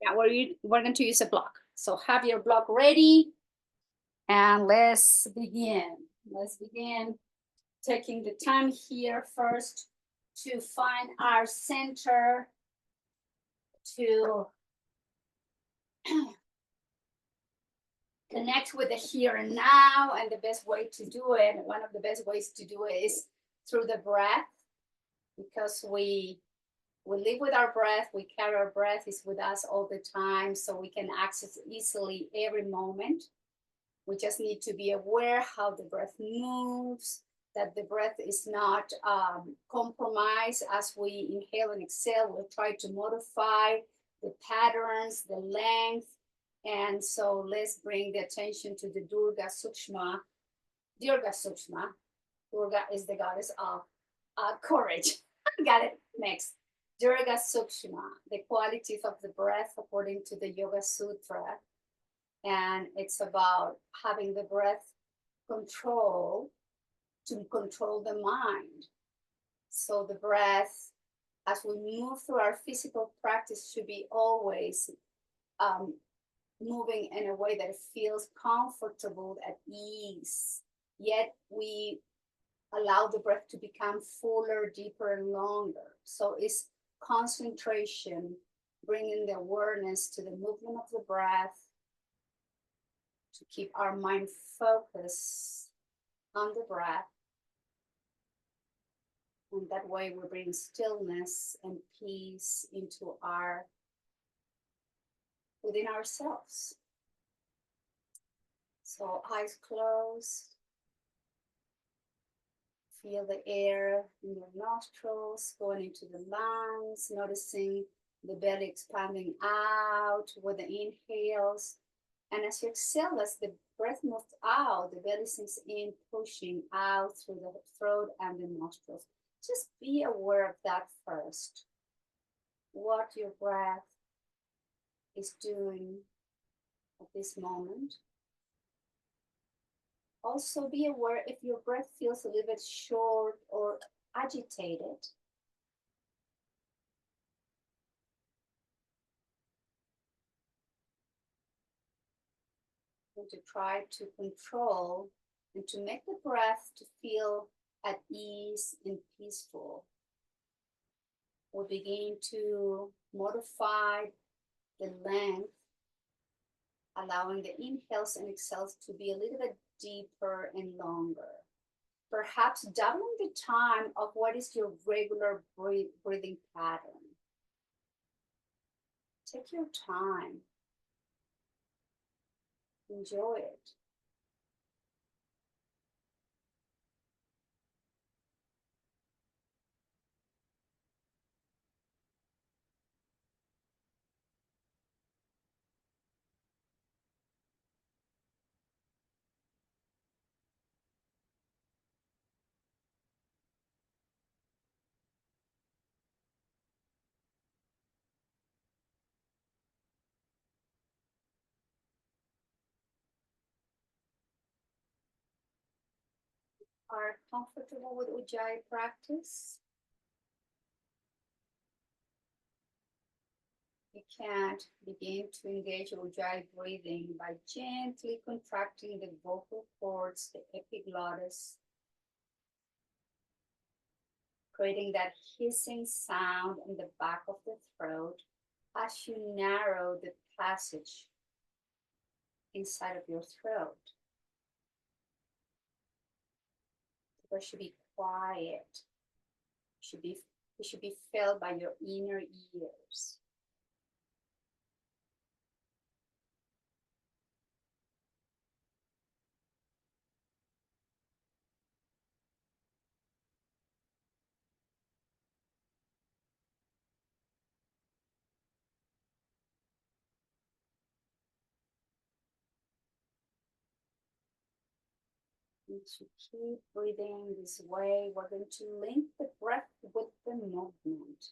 Yeah, we're going to use a block. So have your block ready and let's begin. Let's begin taking the time here first to find our center, to connect with the here and now. And the best way to do it, one of the best ways to do it is through the breath, because we live with our breath, we carry our breath, is with us all the time, so we can access easily every moment. We just need to be aware how the breath moves, that the breath is not compromised as we inhale and exhale. We'll try to modify the patterns, the length. And so let's bring the attention to the Durga Sukshma. Durga Sukshma. Durga is the goddess of courage. Got it. Next. Durga Sukshma, the qualities of the breath according to the Yoga Sutra. And it's about having the breath control to control the mind. So the breath, as we move through our physical practice, should be always moving in a way that feels comfortable, at ease. Yet we allow the breath to become fuller, deeper, and longer. So it's concentration, bringing the awareness to the movement of the breath, to keep our mind focused on the breath. And that way we bring stillness and peace into within ourselves. So eyes closed. Feel the air in your nostrils going into the lungs, noticing the belly expanding out with the inhales. And as you exhale, as the breath moves out, the belly sinks in, pushing out through the throat and the nostrils. Just be aware of that first. What your breath is doing at this moment. Also be aware if your breath feels a little bit short or agitated. And to try to control and to make the breath to feel at ease and peaceful. We'll begin to modify the length, allowing the inhales and exhales to be a little bit deeper and longer. Perhaps doubling the time of what is your regular breathing pattern. Take your time. Enjoy it. Are comfortable with Ujjayi practice? You can begin to engage Ujjayi breathing by gently contracting the vocal cords, the epiglottis, creating that hissing sound in the back of the throat as you narrow the passage inside of your throat. It should be quiet. It should be filled by your inner ears. And to keep breathing this way, we're going to link the breath with the movement.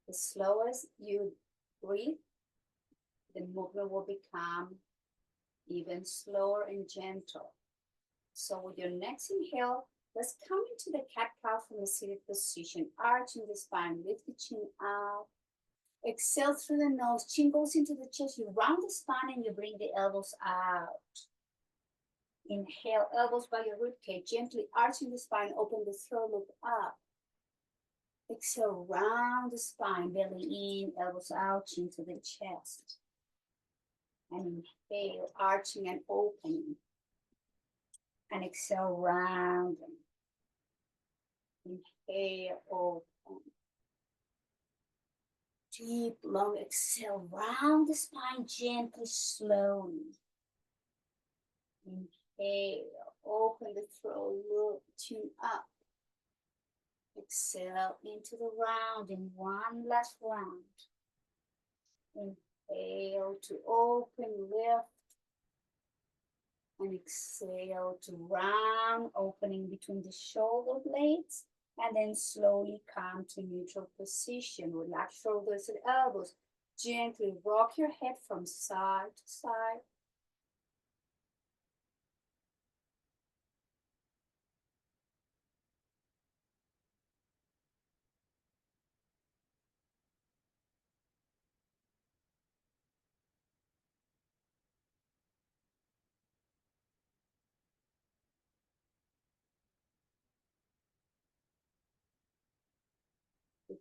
The slowest you breathe, the movement will become even slower and gentle. So with your next inhale, let's come into the cat-cow from the seated position, arching the spine, lift the chin out. Exhale through the nose, chin goes into the chest, you round the spine and you bring the elbows out. Inhale, elbows by your ribcage, gently arching the spine, open the throat, look up. Exhale, round the spine, belly in, elbows out, chin to the chest. And inhale, arching and opening. And exhale, rounding. Inhale, open. Deep, long exhale, round the spine gently, slowly. Inhale, open the throat, look, chin up. Exhale into the round in one last round. Inhale to open, lift. And exhale to round, opening between the shoulder blades. And then slowly come to neutral position. Relax shoulders and elbows. Gently rock your head from side to side.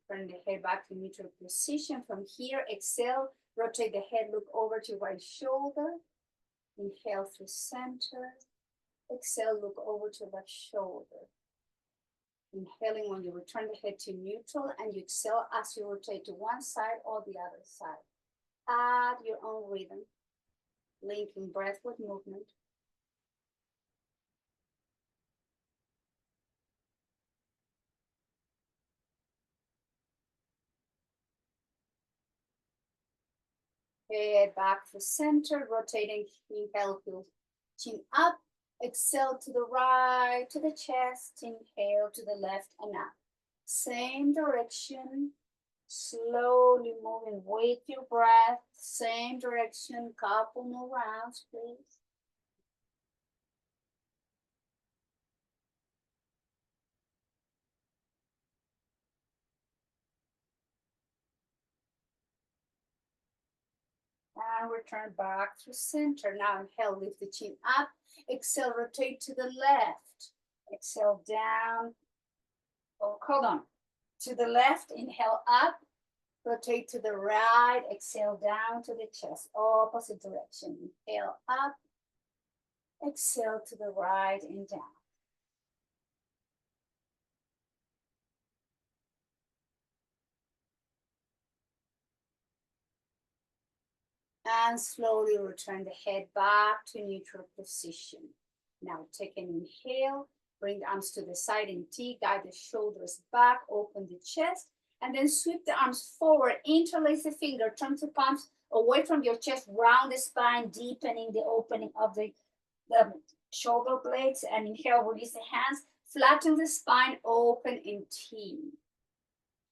Turn the head back to neutral position. From here, exhale, rotate the head, look over to right shoulder. Inhale through center. Exhale, look over to left shoulder. Inhaling when you return the head to neutral, and you exhale as you rotate to one side or the other side. Add your own rhythm, linking breath with movement. Head back to center, rotating, inhale, chin up. Exhale to the right, to the chest. Inhale to the left and up. Same direction. Slowly moving with your breath. Same direction. Couple more rounds, please. And return back to center. Now inhale, lift the chin up. Exhale, rotate to the left. Exhale down. Oh, hold on. To the left, inhale up. Rotate to the right. Exhale down to the chest. Opposite direction. Inhale up. Exhale to the right and down. And slowly return the head back to neutral position. Now take an inhale, bring the arms to the side in T, guide the shoulders back, open the chest, and then sweep the arms forward, interlace the finger, turn the palms away from your chest, round the spine, deepening the opening of the shoulder blades, and inhale, release the hands, flatten the spine, open in T.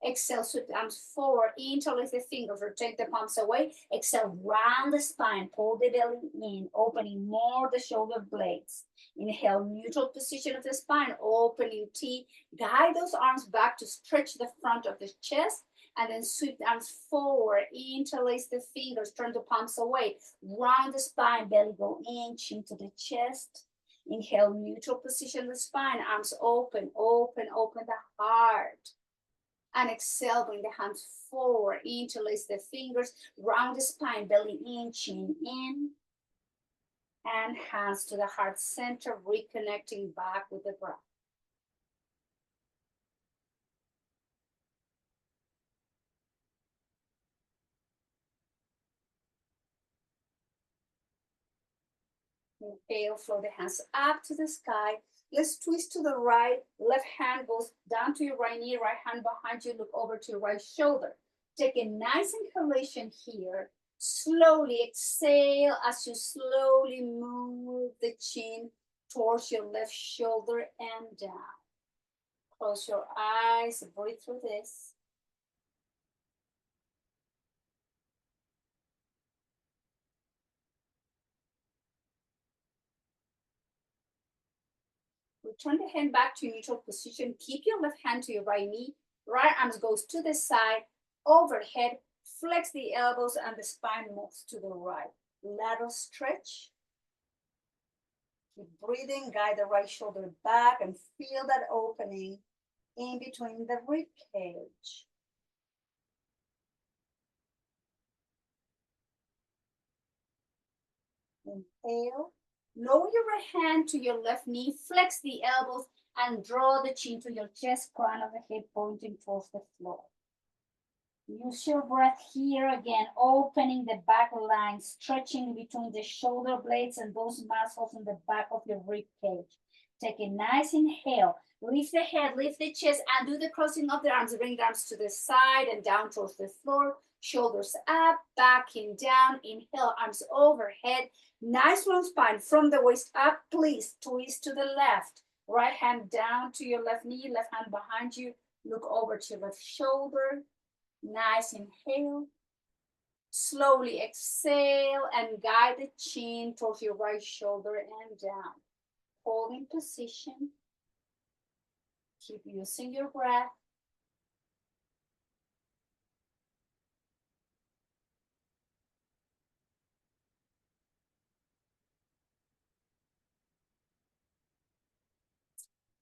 Exhale, sweep the arms forward, interlace the fingers, rotate the palms away. Exhale, round the spine, pull the belly in, opening more the shoulder blades. Inhale, neutral position of the spine, opening T. Guide those arms back to stretch the front of the chest, and then sweep the arms forward, interlace the fingers, turn the palms away. Round the spine, belly go in, chin to the chest. Inhale, neutral position of the spine, arms open, open, open the heart. And exhale, bring the hands forward, interlace the fingers, round the spine, belly in, chin in. And hands to the heart center, reconnecting back with the breath. Inhale, flow the hands up to the sky. Let's twist to the right. Left hand goes down to your right knee, right hand behind you, look over to your right shoulder. Take a nice inhalation here. Slowly exhale as you slowly move the chin towards your left shoulder and down. Close your eyes, breathe through this. Return the hand back to neutral position. Keep your left hand to your right knee. Right arm goes to the side, overhead. Flex the elbows and the spine moves to the right. Lateral stretch. Keep breathing, guide the right shoulder back and feel that opening in between the rib cage. Inhale. Lower your right hand to your left knee, flex the elbows, and draw the chin to your chest, crown of the head pointing towards the floor. Use your breath here again, opening the back line, stretching between the shoulder blades and those muscles in the back of your rib cage. Take a nice inhale, lift the head, lift the chest, and do the crossing of the arms. Bring the arms to the side and down towards the floor. Shoulders up, back and down. Inhale, arms overhead. Nice long spine from the waist up. Please twist to the left. Right hand down to your left knee, left hand behind you. Look over to your left shoulder. Nice inhale. Slowly exhale and guide the chin towards your right shoulder and down. Hold in position. Keep using your breath.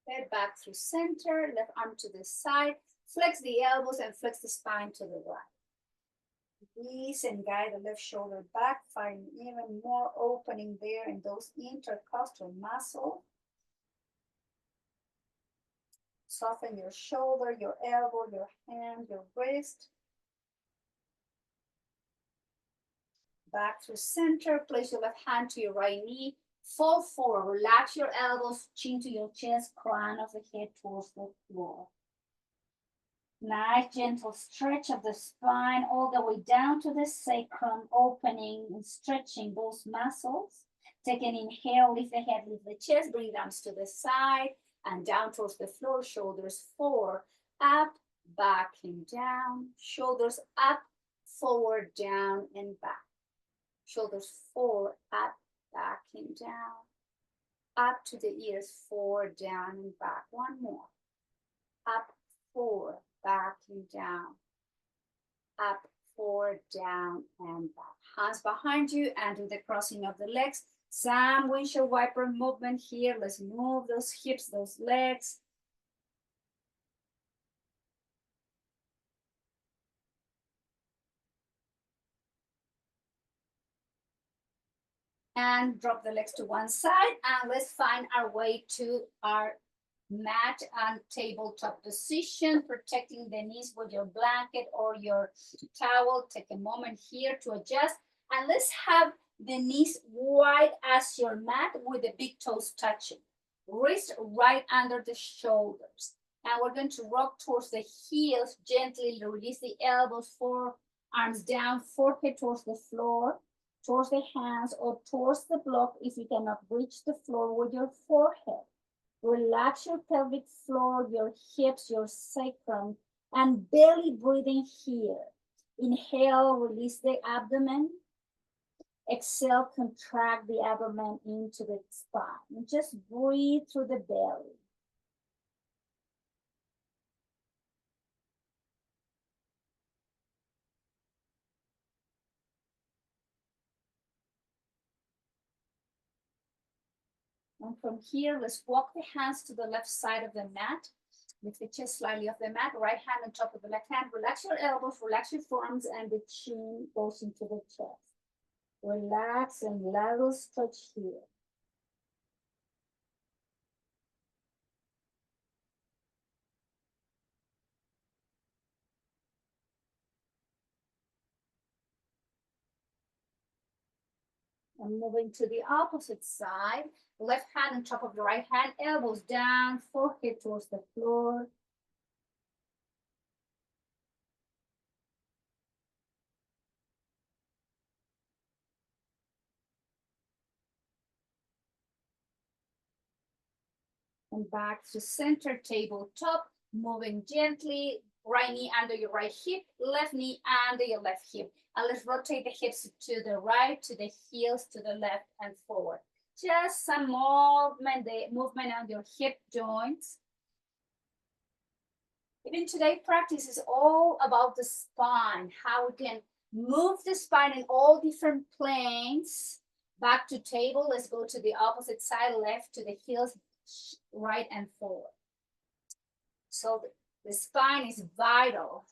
Head back through center, left arm to the side. Flex the elbows and flex the spine to the right. Ease and guide the left shoulder back, find even more opening there in those intercostal muscles. Soften your shoulder, your elbow, your hand, your wrist. Back to center, place your left hand to your right knee. Fall forward, relax your elbows, chin to your chest, crown of the head towards the floor. Nice gentle stretch of the spine all the way down to the sacrum, opening and stretching those muscles. Take an inhale, lift the head, lift the chest, bring the arms to the side and down towards the floor, shoulders forward, up, back and down, shoulders up, forward, down and back. Shoulders forward, up, back and down, up to the ears, forward, down and back. One more. Up, forward, back and down, up, forward, down and back. Hands behind you and do the crossing of the legs. Some windshield wiper movement here. Let's move those hips, those legs. And drop the legs to one side and let's find our way to our mat and tabletop position, protecting the knees with your blanket or your towel. Take a moment here to adjust and let's have the knees wide as your mat with the big toes touching. Wrist right under the shoulders. And we're going to rock towards the heels, gently release the elbows, forearms down, forehead towards the floor, towards the hands or towards the block if you cannot reach the floor with your forehead. Relax your pelvic floor, your hips, your sacrum, and belly breathing here. Inhale, release the abdomen. Exhale, contract the abdomen into the spine. And just breathe through the belly. And from here, let's walk the hands to the left side of the mat. Lift the chest slightly off the mat, right hand on top of the left hand. Relax your elbows, relax your forearms, and the chin goes into the chest. Relax and lateral stretch here. And moving to the opposite side, left hand on top of the right hand, elbows down, forehead towards the floor. And back to center, tabletop, moving gently, right knee under your right hip, left knee under your left hip. And let's rotate the hips to the right, to the heels, to the left and forward. Just some movement on your hip joints. Even today practice is all about the spine, how we can move the spine in all different planes. Back to table, let's go to the opposite side, left to the heels, right and forward. So the spine is vital.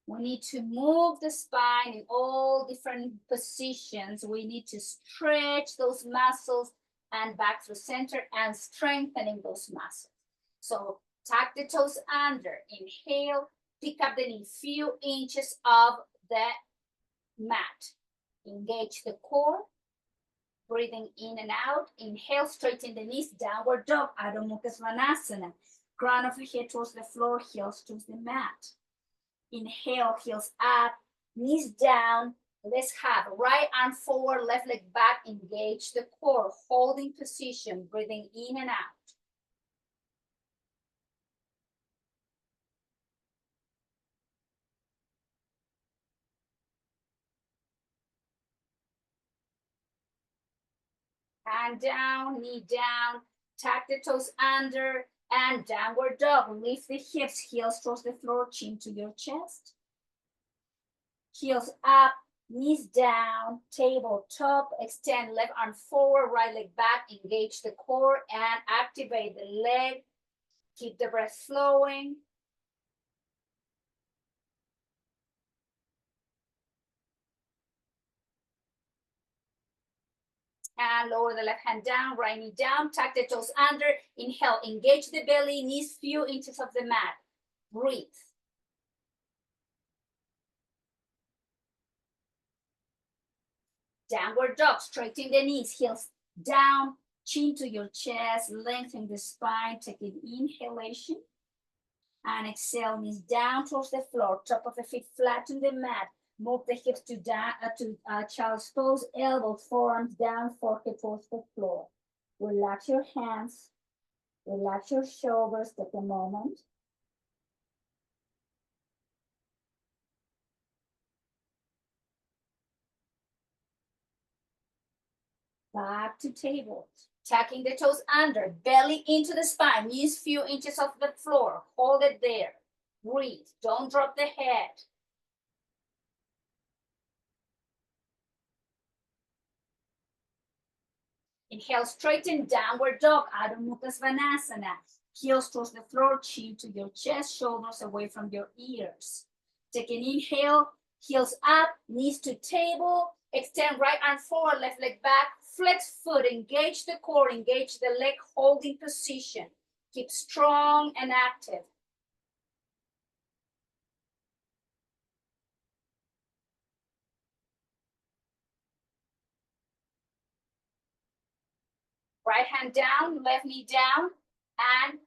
We need to move the spine in all different positions. We need to stretch those muscles and back to center and strengthening those muscles. So tuck the toes under, inhale, pick up the knee few inches of the mat. Engage the core, breathing in and out. Inhale, straighten the knees, downward dog, Adho Mukha Svanasana. Crown of your head towards the floor, heels towards the mat. Inhale, heels up, knees down. Let's have right arm forward, left leg back, engage the core, holding position, breathing in and out. Hand down, knee down, tuck the toes under, and downward dog. Lift the hips, heels towards the floor, chin to your chest. Heels up, knees down, tabletop, extend left arm forward, right leg back, engage the core and activate the leg. Keep the breath flowing. And lower the left hand down, right knee down, tuck the toes under. Inhale, engage the belly, knees few inches of the mat. Breathe. Downward dog, straighten the knees, heels down, chin to your chest, lengthen the spine, take an inhalation. And exhale, knees down towards the floor, top of the feet flatten the mat. Move the hips to child's pose, elbows, forearms down, forehead towards the floor. Relax your hands, relax your shoulders, take a moment. Back to table. Tucking the toes under, belly into the spine, knees few inches off the floor. Hold it there. Breathe. Don't drop the head. Inhale, straighten, downward dog, Adho Mukha Svanasana. Heels towards the floor, chin to your chest, shoulders away from your ears. Take an inhale, heels up, knees to table. Extend right arm forward, left leg back. Flex foot, engage the core, engage the leg, holding position. Keep strong and active. Right hand down, left knee down, and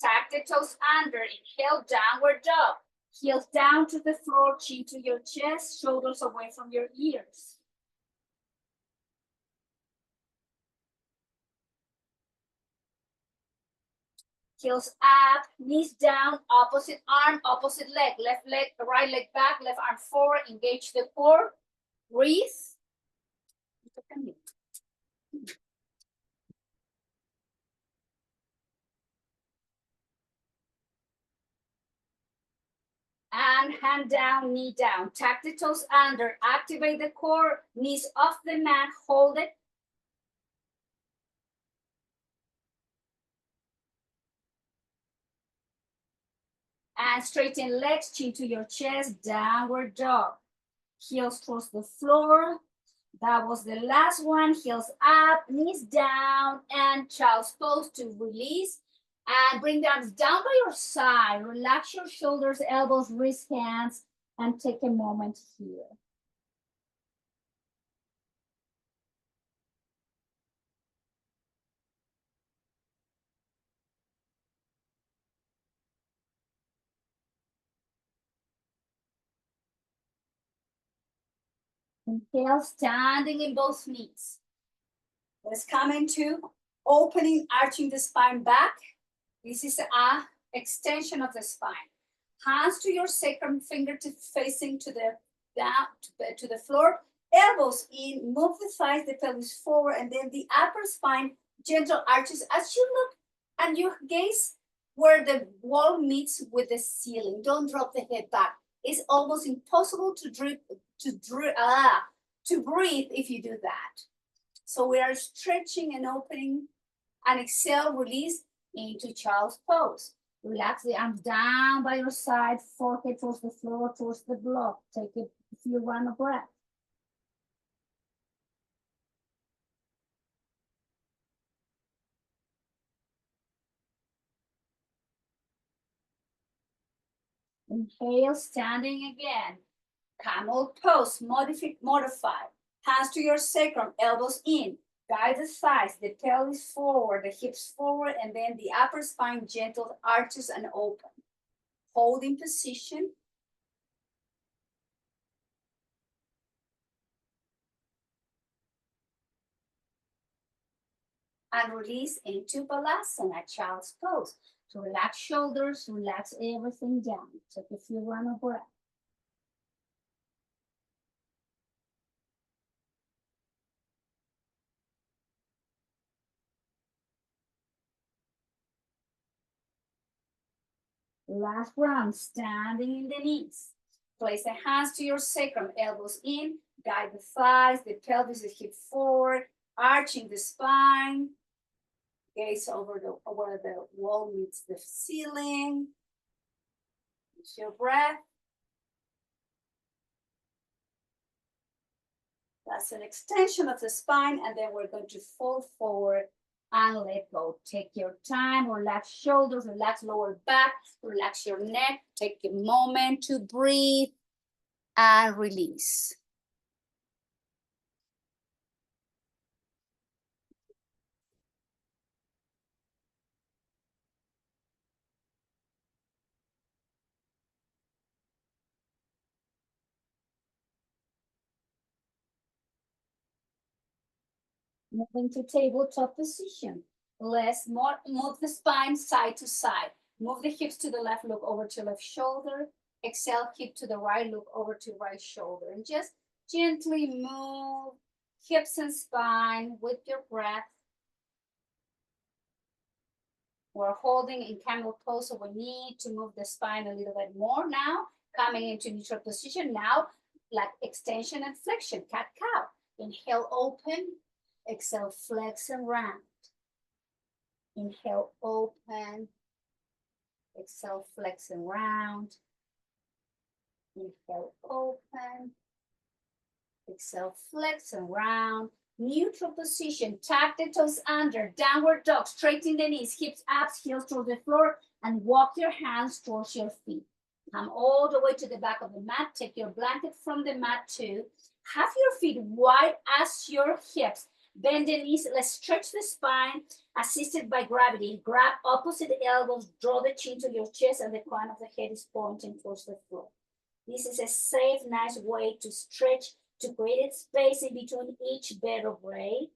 tuck the toes under. Inhale, downward dog. Heels down to the floor, chin to your chest, shoulders away from your ears. Heels up, knees down, opposite arm, opposite leg, left leg, right leg back, left arm forward, engage the core, breathe. And hand down, knee down. Tuck the toes under, activate the core, knees off the mat, hold it. And straighten legs, chin to your chest, downward dog. Heels towards the floor. That was the last one. Heels up, knees down, and child's pose to release. And bring the arms down by your side. Relax your shoulders, elbows, wrists, hands, and take a moment here. Inhale, standing in both knees. Let's come into opening, arching the spine back. This is a extension of the spine. Hands to your sacrum, fingertips facing to the down to the floor. Elbows in, move the thighs, the pelvis forward, and then the upper spine, gentle arches. As you look and you gaze, where the wall meets with the ceiling. Don't drop the head back. It's almost impossible to breathe if you do that. So we are stretching and opening, and exhale, release into child's pose. Relax the arms down by your side, forehead towards the floor, towards the block. Take a few rounds of breath. Inhale, standing again. Camel pose, modify. Hands to your sacrum, elbows in. Guide the thighs, the pelvis forward, the hips forward, and then the upper spine gentle arches and open. Holding position. And release into Balasana, child's pose. To relax shoulders, relax everything down. Take a few rounds of breath. Last round, standing in the knees. Place the hands to your sacrum, elbows in, guide the thighs, the pelvis is hip forward, arching the spine. Gaze over where the wall meets the ceiling. Use your breath. That's an extension of the spine, and then we're going to fold forward and let go. Take your time, relax shoulders, relax lower back, relax your neck. Take a moment to breathe and release. Moving to tabletop position. Let's move the spine side to side. Move the hips to the left, look over to left shoulder. Exhale, hip to the right, look over to right shoulder. And just gently move hips and spine with your breath. We're holding in camel pose, so we need to move the spine a little bit more now. Coming into neutral position now, like extension and flexion, cat-cow. Inhale, open. Exhale, flex and round. Inhale, open. Exhale, flex and round. Inhale, open. Exhale, flex and round. Neutral position, tuck the toes under, downward dog, straighten the knees, hips up, heels towards the floor, and walk your hands towards your feet. Come all the way to the back of the mat. Take your blanket from the mat too. Have your feet wide as your hips. Bend the knees, let's stretch the spine, assisted by gravity. Grab opposite elbows, draw the chin to your chest, and the crown of the head is pointing towards the floor. This is a safe, nice way to stretch, to create space in between each vertebrae.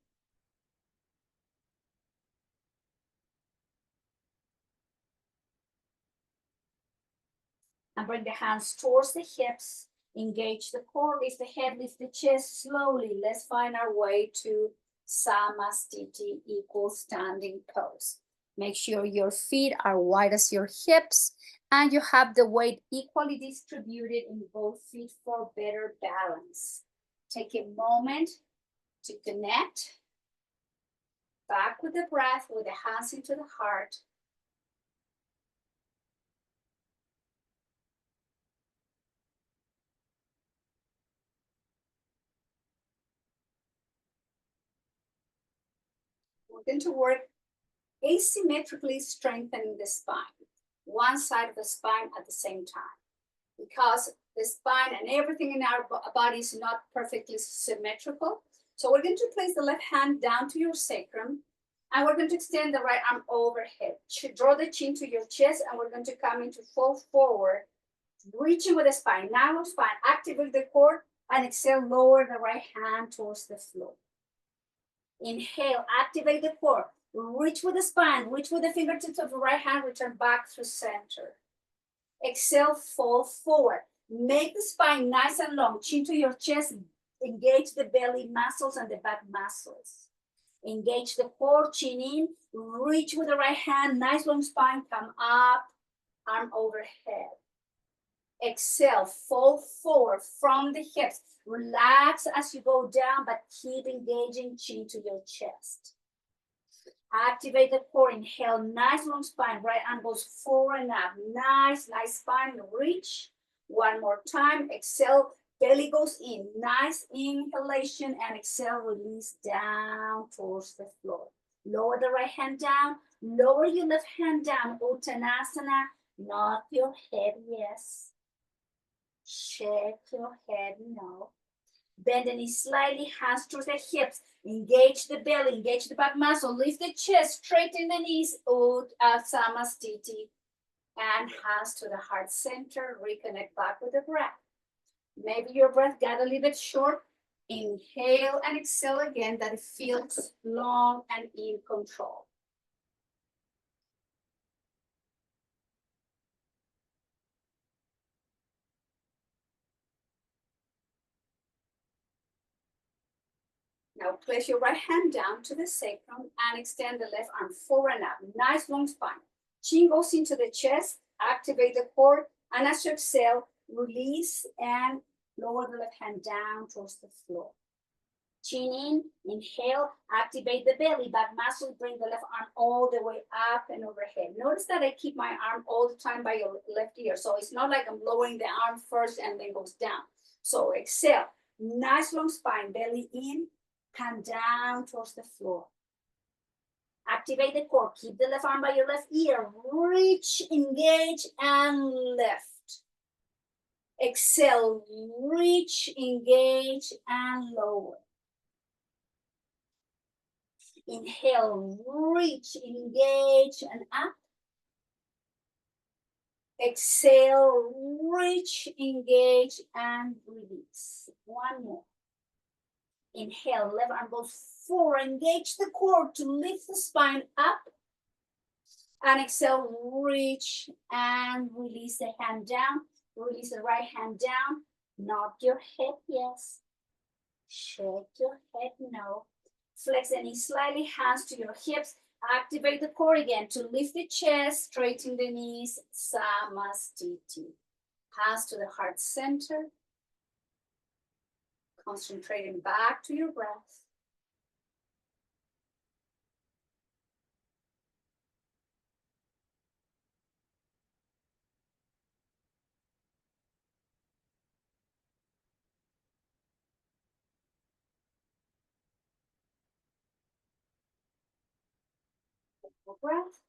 And bring the hands towards the hips. Engage the core, lift the head, lift the chest slowly. Let's find our way to Samastiti, equal standing pose. Make sure your feet are wide as your hips and you have the weight equally distributed in both feet for better balance. Take a moment to connect. Back with the breath, with the hands into the heart. We're going to work asymmetrically strengthening the spine, one side of the spine at the same time, because the spine and everything in our body is not perfectly symmetrical. So we're going to place the left hand down to your sacrum, and we're going to extend the right arm overhead. Draw the chin to your chest, and we're going to come into fold forward, reaching with the spine, narrow spine, activate the core, and exhale, lower the right hand towards the floor. Inhale, activate the core, reach with the spine, reach with the fingertips of the right hand, return back through center. Exhale, fold forward. Make the spine nice and long, chin to your chest, engage the belly muscles and the back muscles. Engage the core, chin in, reach with the right hand, nice long spine, come up, arm overhead. Exhale, fold forward from the hips. Relax as you go down, but keep engaging chin to your chest. Activate the core, inhale, nice long spine, right arm goes forward and up. Nice spine, reach. One more time, exhale, belly goes in. Nice inhalation and exhale, release down towards the floor. Lower the right hand down, lower your left hand down, Uttanasana. Nod your head, yes. Shake your head, no. Bend the knees slightly, hands towards the hips. Engage the belly, engage the back muscle. Lift the chest, straighten the knees. Uttanasana Sthiti. And hands to the heart center. Reconnect back with the breath. Maybe your breath got a little bit short. Inhale and exhale again, that it feels long and in control. Now place your right hand down to the sacrum and extend the left arm forward and up. Nice long spine. Chin goes into the chest, activate the core, and as you exhale, release and lower the left hand down towards the floor. Chin in, inhale, activate the belly, back muscle, bring the left arm all the way up and overhead. Notice that I keep my arm all the time by your left ear. So it's not like I'm lowering the arm first and then goes down. So exhale, nice long spine, belly in, hand down towards the floor. Activate the core, keep the left arm by your left ear, reach, engage, and lift. Exhale, reach, engage, and lower. Inhale, reach, engage, and up. Exhale, reach, engage, and release. One more. Inhale, left arm goes forward, engage the core to lift the spine up. And exhale, reach and release the hand down. Release the right hand down. Nod your head, yes. Shake your head, no. Flex the knees slightly, hands to your hips. Activate the core again to lift the chest, straighten the knees, Samastiti. Hands to the heart center. Concentrating back to your breath. Breath.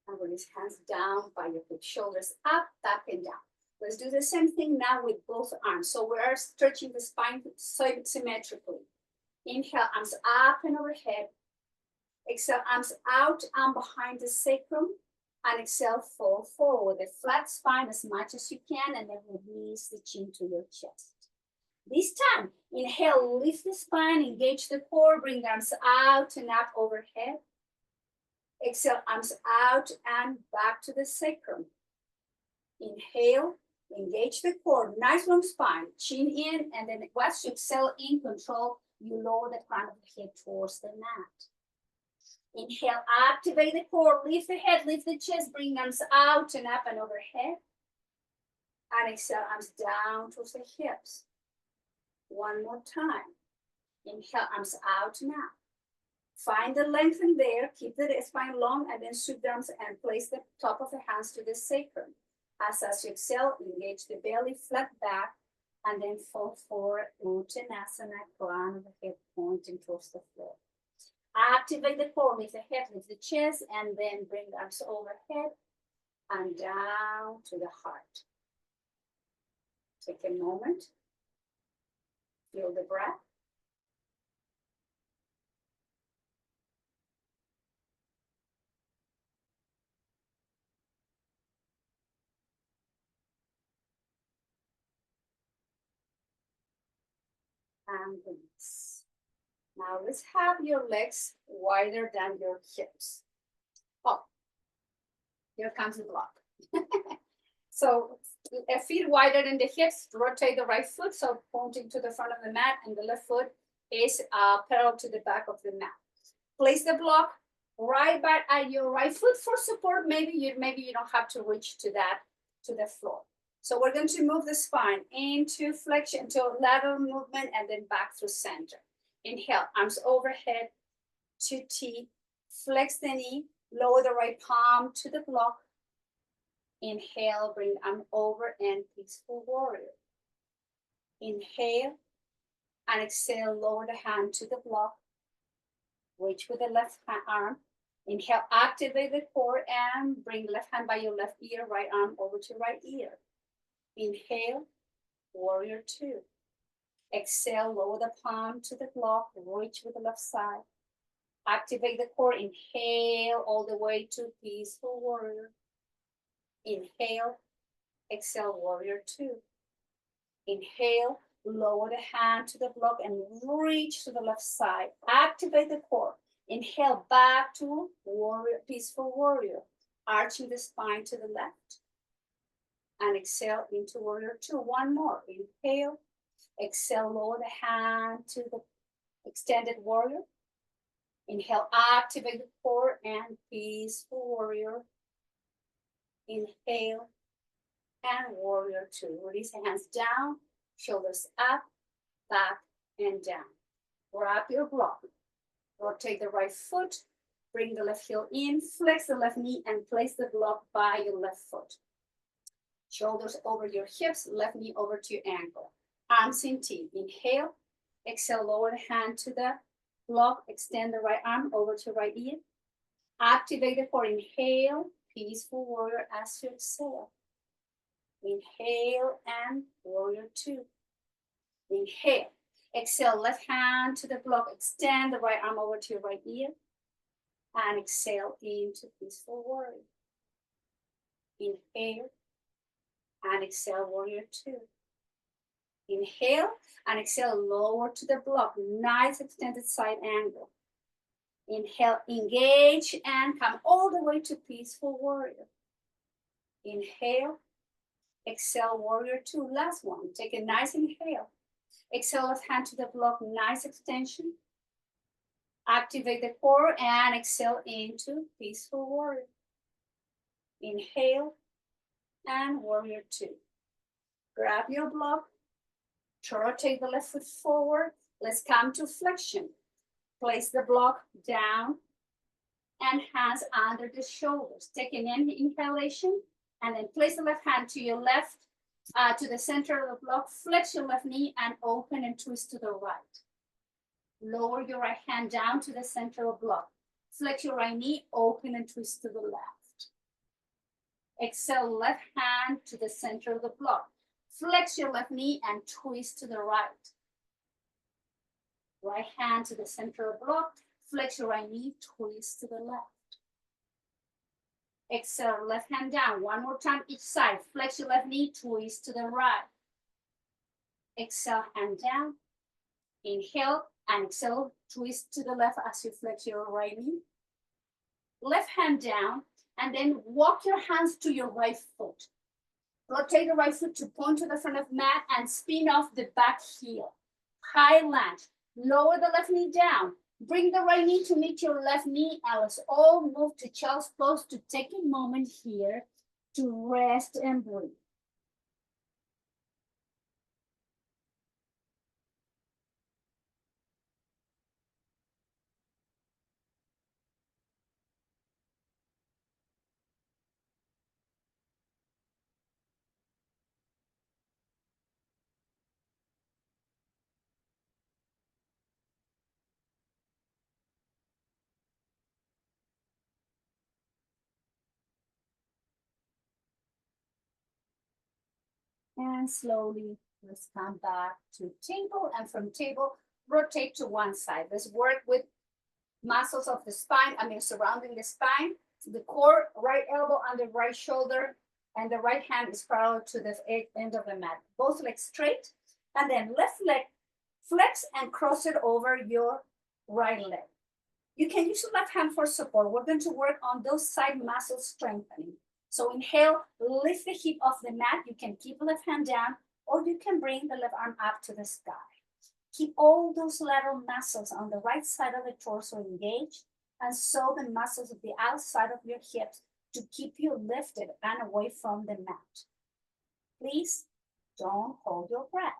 And release hands down by your hips, shoulders up, back and down. Let's do the same thing now with both arms. So we are stretching the spine symmetrically. Inhale, arms up and overhead. Exhale, arms out and behind the sacrum. And exhale, fold forward with a flat spine as much as you can, and then release the chin to your chest. This time, inhale, lift the spine, engage the core, bring the arms out and up overhead. Exhale, arms out and back to the sacrum. Inhale, engage the core, nice long spine, chin in, and then once you exhale in control, you lower the crown of the head towards the mat. Inhale, activate the core, lift the head, lift the chest, bring arms out and up and overhead. And exhale, arms down towards the hips. One more time. Inhale, arms out and up. Find the length in there, keep the spine long, and then sweep the arms and place the top of the hands to the sacrum. As you exhale, engage the belly, flat back, and then fall forward, Uttanasana, crown of the head pointing towards the floor. Activate the core, lift the head, lift the chest, and then bring the arms overhead and down to the heart. Take a moment, feel the breath. And release. Now let's have your legs wider than your hips. Oh, here comes the block. So feet wider than the hips, rotate the right foot, so pointing to the front of the mat, and the left foot is parallel to the back of the mat. Place the block right back at your right foot for support. Maybe you don't have to reach to the floor. So we're going to move the spine into flexion, to lateral movement, and then back through center. Inhale, arms overhead to T. Flex the knee, lower the right palm to the block. Inhale, bring arm over and peaceful warrior. Inhale and exhale, lower the hand to the block. Reach with the left arm. Inhale, activate the core and bring left hand by your left ear, right arm over to right ear. Inhale, warrior two. Exhale, lower the palm to the block, reach with the left side. Activate the core, inhale all the way to peaceful warrior. Inhale, exhale, warrior two. Inhale, lower the hand to the block and reach to the left side. Activate the core. Inhale, back to warrior, peaceful warrior. Arching the spine to the left. And exhale into warrior two. One more. Inhale, exhale, lower the hand to the extended warrior. Inhale, activate the core and peaceful warrior. Inhale and warrior two. Release the hands down, shoulders up, back, and down. Wrap your block. Rotate the right foot, bring the left heel in, flex the left knee, and place the block by your left foot. Shoulders over your hips, left knee over to your ankle. Arms in T. Inhale, exhale, lower the hand to the block, extend the right arm over to right ear. Activate the core. Inhale, peaceful warrior as you exhale. Inhale and warrior two. Inhale. Exhale, left hand to the block, extend the right arm over to your right ear. And exhale into peaceful warrior. Inhale and exhale, warrior two. Inhale and exhale, lower to the block. Nice extended side angle. Inhale, engage and come all the way to peaceful warrior. Inhale, exhale, warrior two. Last one. Take a nice inhale. Exhale, left hand to the block, nice extension. Activate the core and exhale into peaceful warrior. Inhale and warrior two. Grab your block, rotate the left foot forward. Let's come to flexion. Place the block down and hands under the shoulders. Take an inhalation and then place the left hand to your left, to the center of the block. Flex your left knee and open and twist to the right. Lower your right hand down to the center of the block. Flex your right knee, open and twist to the left. Exhale, left hand to the center of the block. Flex your left knee and twist to the right. Right hand to the center of the block. Flex your right knee, twist to the left. Exhale, left hand down. One more time each side. Flex your left knee, twist to the right. Exhale, hand down. Inhale and exhale, twist to the left as you flex your right knee. Left hand down, and then walk your hands to your right foot. Rotate the right foot to point to the front of the mat and spin off the back heel. High lunge. Lower the left knee down. Bring the right knee to meet your left knee, and let's all move to child's pose to take a moment here to rest and breathe. And slowly, let's come back to table, and from table, rotate to one side. Let's work with muscles of the spine, surrounding the spine. The core, right elbow under right shoulder, and the right hand is parallel to the end of the mat. Both legs straight, and then left leg flex and cross it over your right leg. You can use your left hand for support. We're going to work on those side muscles strengthening. So inhale, lift the hip off the mat. You can keep the left hand down, or you can bring the left arm up to the sky. Keep all those lateral muscles on the right side of the torso engaged, and so the muscles of the outside of your hips to keep you lifted and away from the mat. Please don't hold your breath.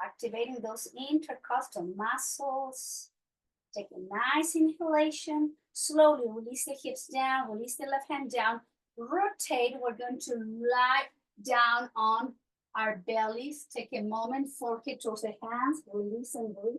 Activating those intercostal muscles. Take a nice inhalation. Slowly release the hips down, release the left hand down. Rotate. We're going to lie down on our bellies. Take a moment, forehead towards the hands. Release and breathe.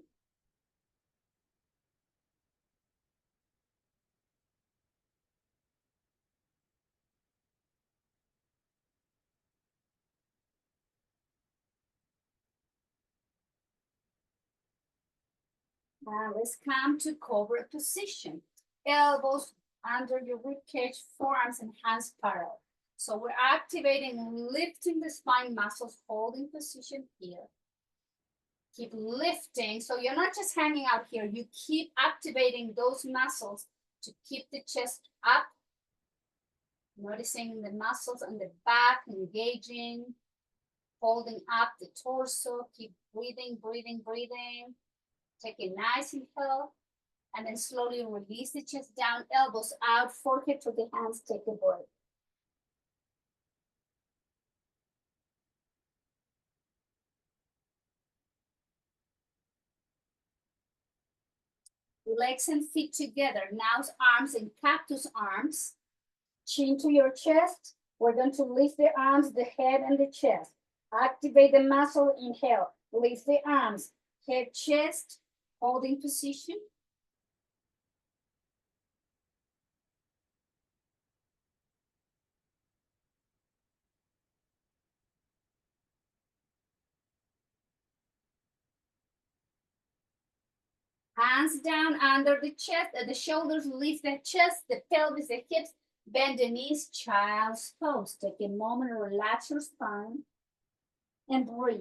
Now let's come to cobra position. Elbows under your rib cage, forearms and hands parallel. So we're activating, lifting the spine muscles, holding position here. Keep lifting. So you're not just hanging out here. You keep activating those muscles to keep the chest up. Noticing the muscles on the back engaging, holding up the torso. Keep breathing, breathing, breathing. Take a nice inhale. And then slowly release the chest down, elbows out, forehead to the hands, take a breath. Legs and feet together. Now arms in cactus arms. Chin to your chest. We're going to lift the arms, the head, and the chest. Activate the muscle, inhale. Lift the arms, head, chest, holding position. Hands down under the chest, the shoulders, lift the chest, the pelvis, the hips, bend the knees, child's pose. Take a moment, relax your spine, and breathe.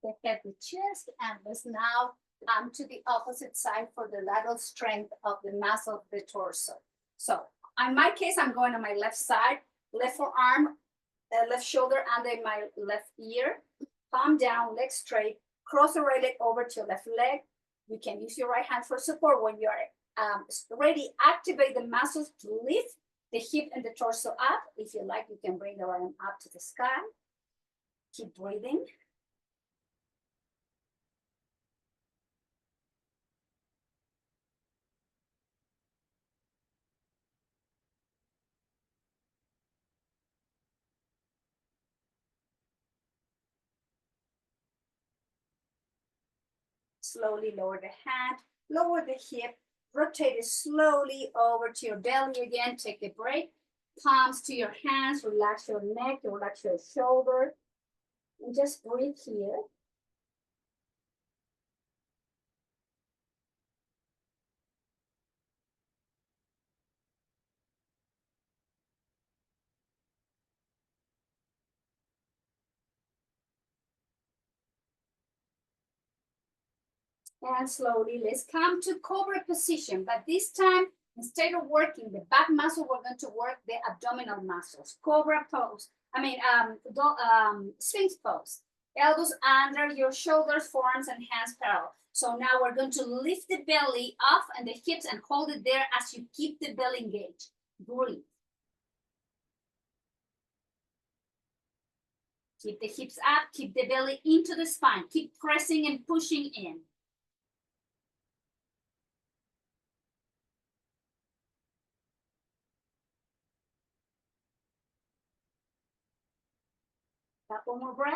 The head, the chest, and let's now come to the opposite side for the lateral strength of the muscle of the torso. So in my case, I'm going on my left side, left forearm, left shoulder under my left ear, palm down, leg straight, cross the right leg over to your left leg. You can use your right hand for support. When you're ready, activate the muscles to lift the hip and the torso up. If you like, you can bring the right arm up to the sky. Keep breathing. Slowly lower the hand, lower the hip, rotate it slowly over to your belly again. Take a break. Palms to your hands, relax your neck, relax your shoulder, and just breathe here. And slowly, let's come to cobra position. But this time, instead of working the back muscle, we're going to work the abdominal muscles. Cobra pose. Sphinx pose. Elbows under your shoulders, forearms and hands parallel. So now we're going to lift the belly off and the hips and hold it there as you keep the belly engaged. Breathe. Keep the hips up, keep the belly into the spine. Keep pressing and pushing in. Couple more breath.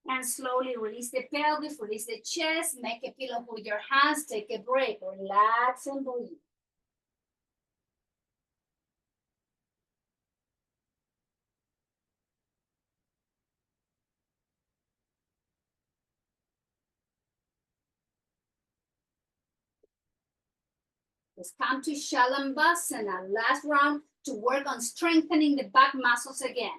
And slowly release the pelvis, release the chest, make a pillow with your hands, take a break, relax and breathe. Let's come to Shalabhasana, last round to work on strengthening the back muscles again.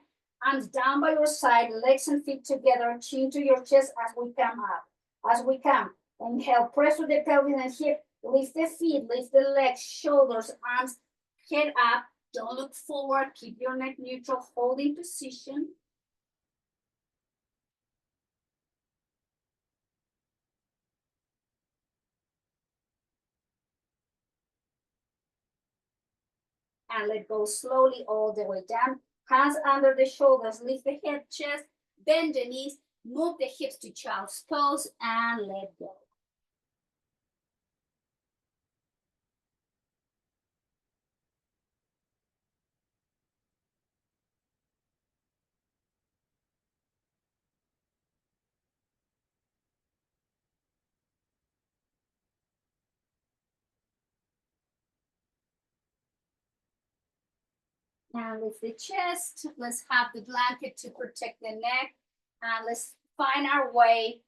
Arms down by your side, legs and feet together, chin to your chest as we come up. As we come, inhale, press with the pelvis and hip, lift the feet, lift the legs, shoulders, arms, head up. Don't look forward, keep your neck neutral, holding position. And let go slowly all the way down. Hands under the shoulders, lift the head, chest, bend the knees, move the hips to child's pose and let go. Now lift the chest. Let's have the blanket to protect the neck. And let's find our way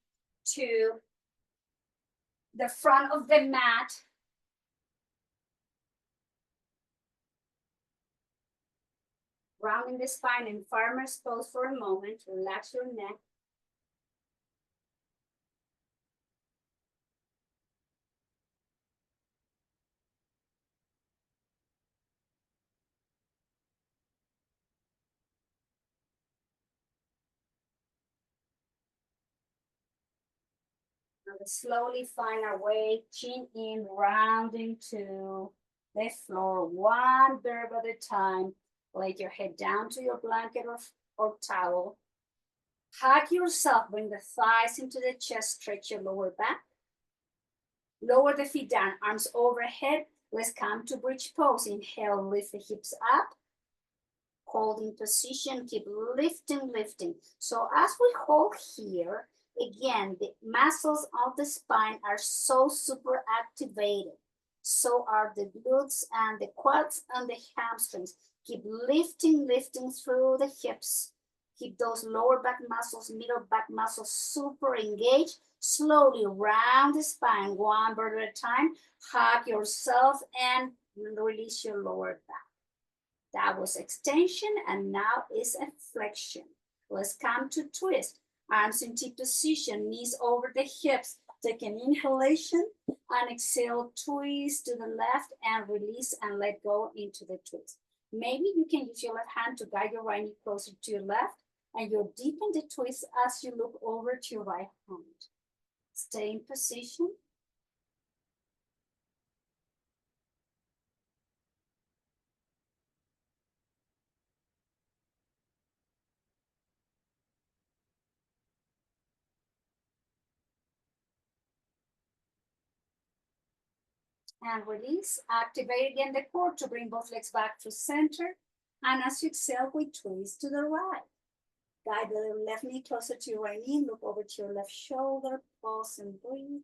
to the front of the mat. Rounding the spine in farmer's pose for a moment. Relax your neck. Now let's slowly find our way, chin in, rounding to the floor, one verb at a time. Lay your head down to your blanket or towel. Hug yourself, bring the thighs into the chest, stretch your lower back. Lower the feet down, arms overhead. Let's come to bridge pose. Inhale, lift the hips up. Holding position, keep lifting, lifting. So as we hold here, again, the muscles of the spine are so super activated. So are the glutes and the quads and the hamstrings. Keep lifting, lifting through the hips. Keep those lower back muscles, middle back muscles super engaged. Slowly round the spine, one verb at a time. Hug yourself and release your lower back. That was extension and now is a flexion. Let's come to twist. Arms in T position, knees over the hips. Take an inhalation and exhale, twist to the left and release and let go into the twist. Maybe you can use your left hand to guide your right knee closer to your left and you'll deepen the twist as you look over to your right hand. Stay in position. And release. Activate again the core to bring both legs back to center. And as you exhale, we twist to the right. Guide the left knee closer to your right knee. Look over to your left shoulder. Pause and breathe.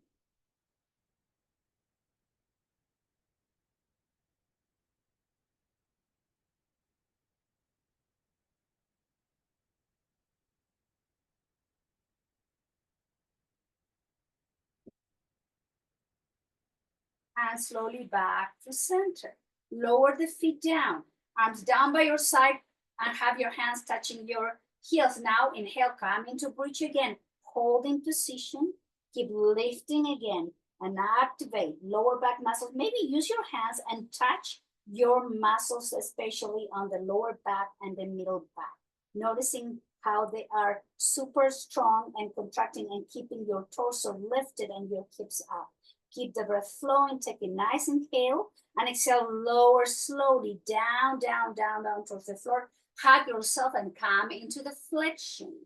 And slowly back to center. Lower the feet down. Arms down by your side and have your hands touching your heels. Now inhale, come into bridge again. Holding position. Keep lifting again and activate lower back muscles. Maybe use your hands and touch your muscles, especially on the lower back and the middle back. Noticing how they are super strong and contracting and keeping your torso lifted and your hips up. Keep the breath flowing, take a nice inhale and exhale, lower slowly down, down, down, down towards the floor. Hug yourself and come into the flexion.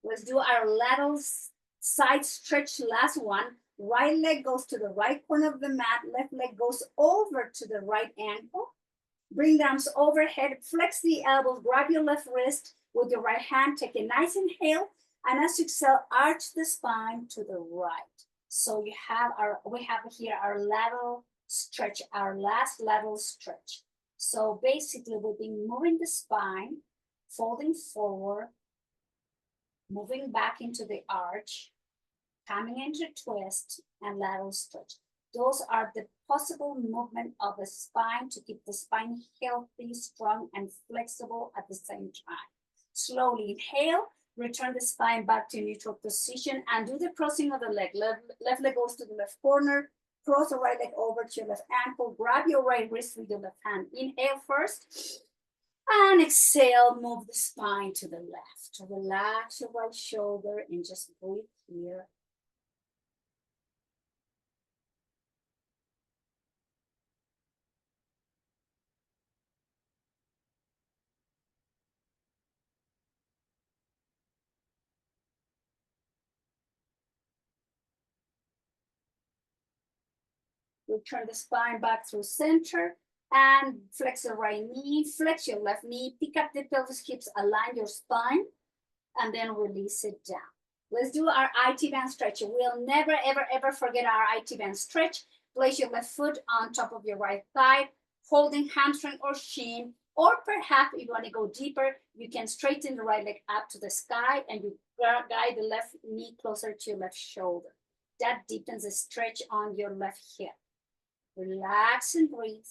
Let's do our lateral side stretch, last one. Right leg goes to the right corner of the mat, left leg goes over to the right ankle. Bring the arms overhead, flex the elbows, grab your left wrist with your right hand, take a nice inhale, and as you exhale, arch the spine to the right. So we have here our lateral stretch, our last lateral stretch. So basically we've been moving the spine, folding forward, moving back into the arch, coming into twist and lateral stretch. Those are the possible movement of the spine to keep the spine healthy, strong, and flexible at the same time. Slowly inhale, return the spine back to neutral position and do the crossing of the leg. Left leg goes to the left corner, cross the right leg over to your left ankle, grab your right wrist with your left hand. Inhale first, and exhale, move the spine to the left. Relax your right shoulder and just breathe here. Return the spine back through center and flex the right knee, flex your left knee, pick up the pelvis, hips, align your spine, and then release it down. Let's do our IT band stretch. We'll never, ever, ever forget our IT band stretch. Place your left foot on top of your right thigh, holding hamstring or shin, or perhaps if you want to go deeper, you can straighten the right leg up to the sky and you guide the left knee closer to your left shoulder. That deepens the stretch on your left hip. Relax and breathe.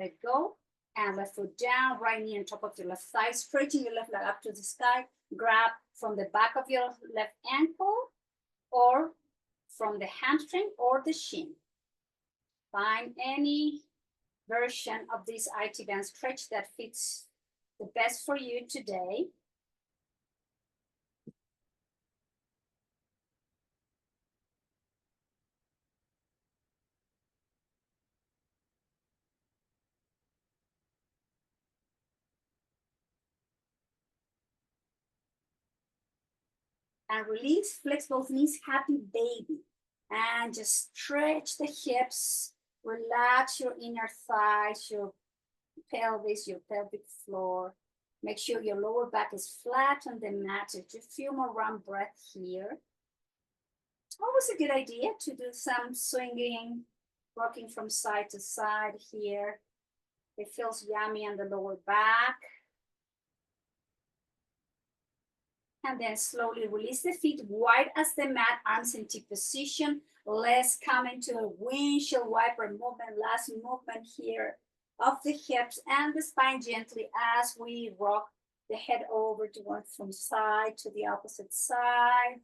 Let go. And left foot down, right knee on top of your left thigh. Straighten your left leg up to the sky. Grab from the back of your left ankle or from the hamstring or the shin. Find any version of this IT band stretch that fits the best for you today. And release, flex both knees, happy baby. And just stretch the hips, relax your inner thighs, your pelvis, your pelvic floor. Make sure your lower back is flat on the mat. Just a few more round breaths here. Always a good idea to do some swinging, rocking from side to side here. It feels yummy on the lower back. And then slowly release the feet wide as the mat, arms in T position. Let's come into a windshield wiper movement, last movement here of the hips and the spine gently as we rock the head over to one from side to the opposite side.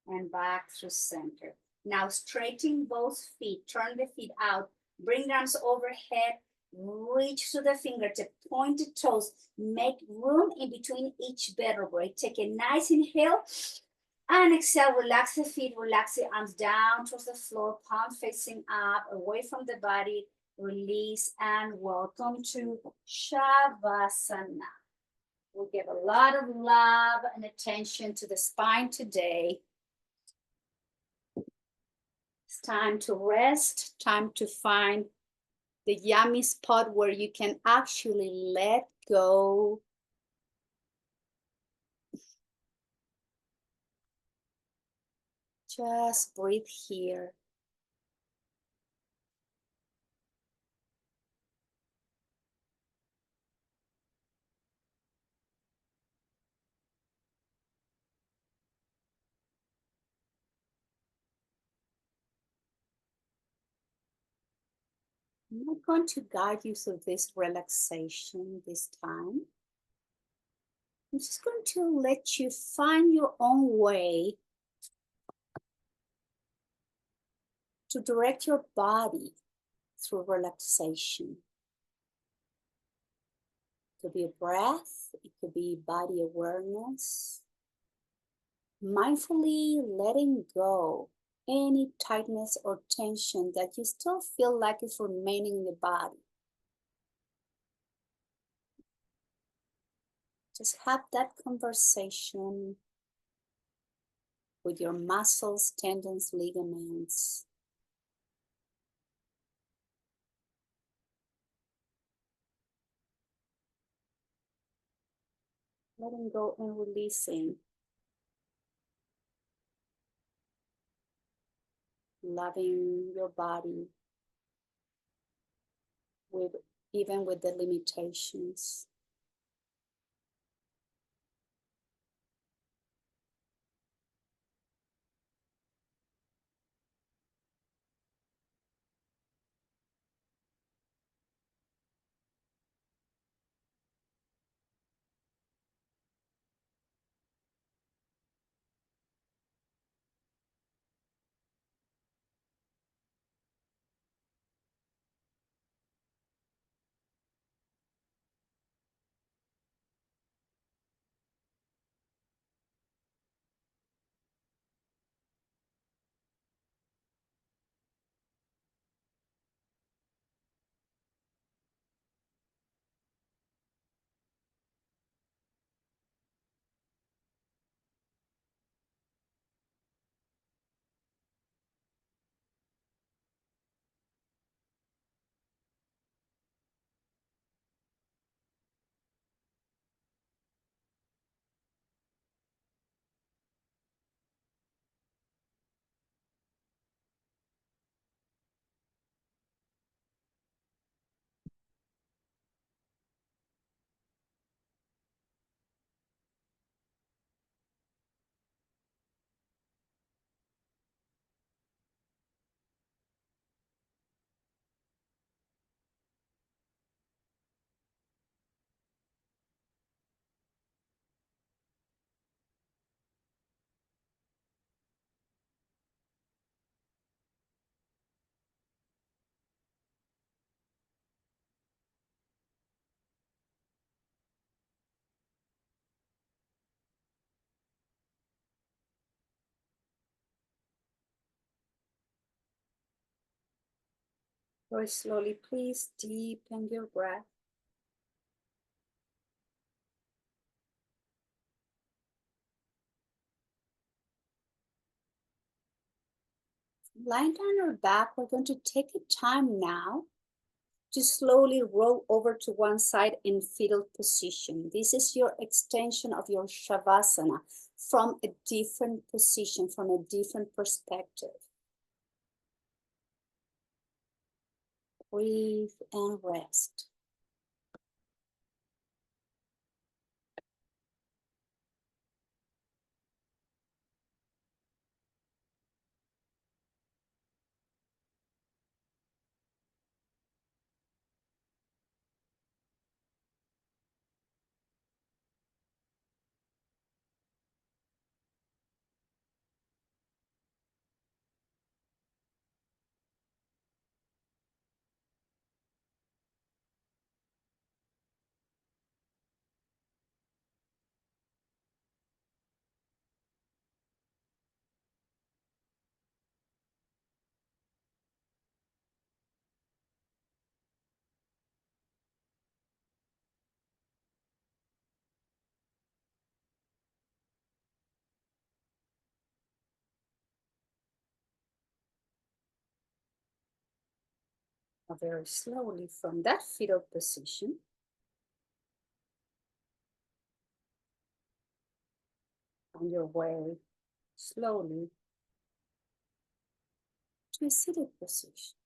And back through center. Now straighten both feet, turn the feet out, bring arms overhead, reach to the fingertip, point the toes, make room in between each vertebrae. Take a nice inhale and exhale, relax the feet, relax the arms down towards the floor, palm facing up, away from the body, release and welcome to Shavasana. We give a lot of love and attention to the spine today. It's time to rest, time to find the yummy spot where you can actually let go. Just breathe here. I'm not going to guide you through this relaxation this time. I'm just going to let you find your own way to direct your body through relaxation. It could be a breath, it could be body awareness. Mindfully letting go any tightness or tension that you still feel like is remaining in the body. Just have that conversation with your muscles, tendons, ligaments. Letting go and releasing. Loving your body with even with the limitations. Very slowly, please deepen your breath. Lying down your back, we're going to take the time now to slowly roll over to one side in fetal position. This is your extension of your Shavasana from a different position, from a different perspective. Breathe and rest. Now very slowly from that fetal position, on your way slowly to a seated position.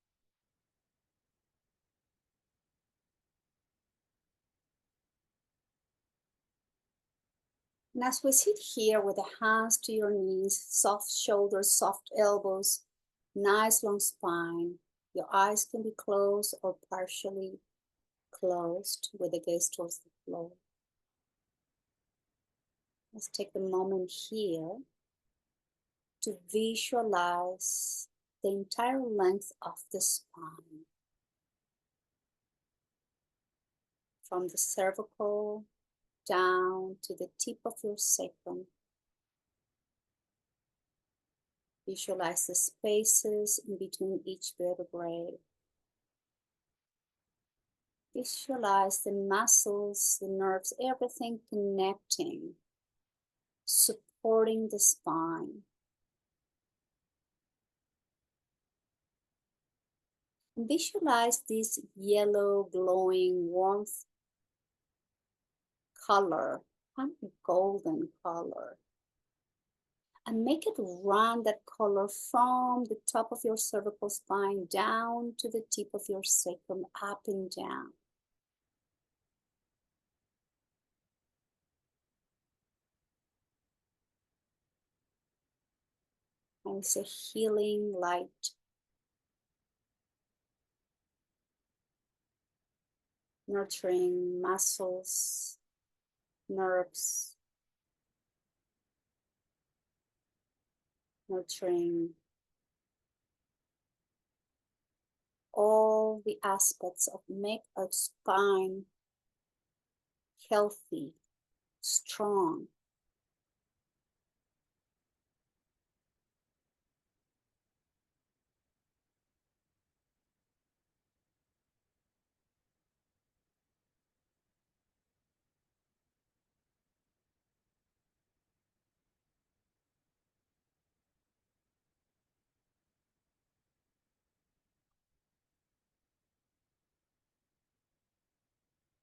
And as we sit here with the hands to your knees, soft shoulders, soft elbows, nice long spine, Your eyes can be closed or partially closed with the gaze towards the floor. Let's take a moment here to visualize the entire length of the spine. From the cervical down to the tip of your sacrum. Visualize the spaces in between each vertebrae. Visualize the muscles, the nerves, everything connecting, supporting the spine. Visualize this yellow, glowing, warmth color, kind of golden color. And make it run that color from the top of your cervical spine down to the tip of your sacrum, up and down. And it's a healing light. Nurturing muscles, nerves, nurturing all the aspects of make a spine healthy, strong.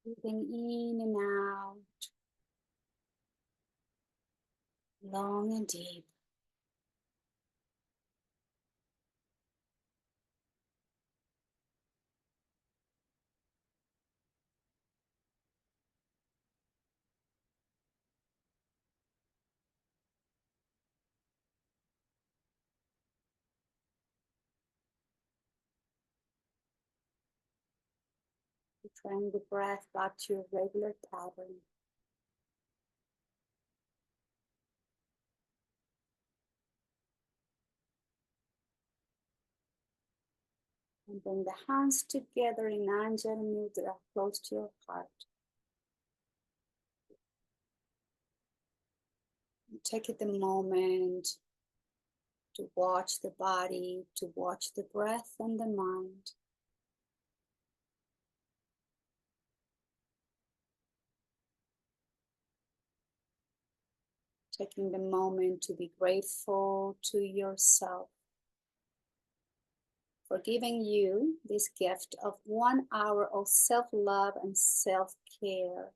Breathing in and out, long and deep. Returning the breath back to your regular pattern. And bring the hands together in Anjali Mudra, close to your heart. And take it a moment to watch the body, to watch the breath and the mind. Taking the moment to be grateful to yourself for giving you this gift of 1 hour of self-love and self-care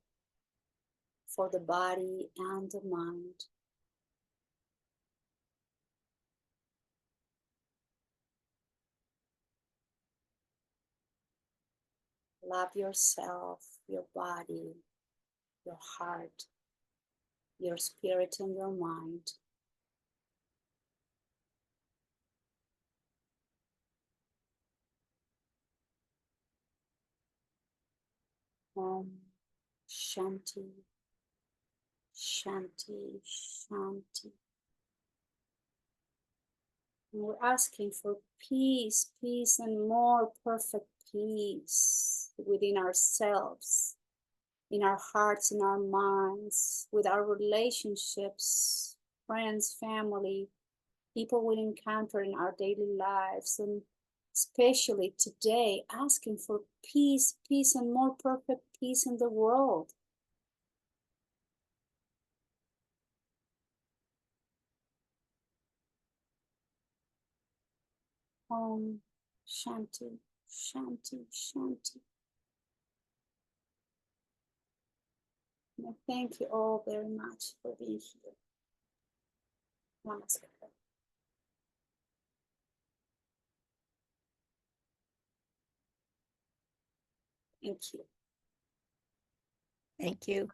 for the body and the mind. Love yourself, your body, your heart, your spirit, and your mind. Om Shanti, Shanti, Shanti. And we're asking for peace, peace, and more perfect peace within ourselves, in our hearts, in our minds, with our relationships, friends, family, people we encounter in our daily lives, and especially today, asking for peace, peace, and more perfect peace in the world. Om Shanti, Shanti, Shanti. And I thank you all very much for being here. Namaskar. Thank you. Thank you.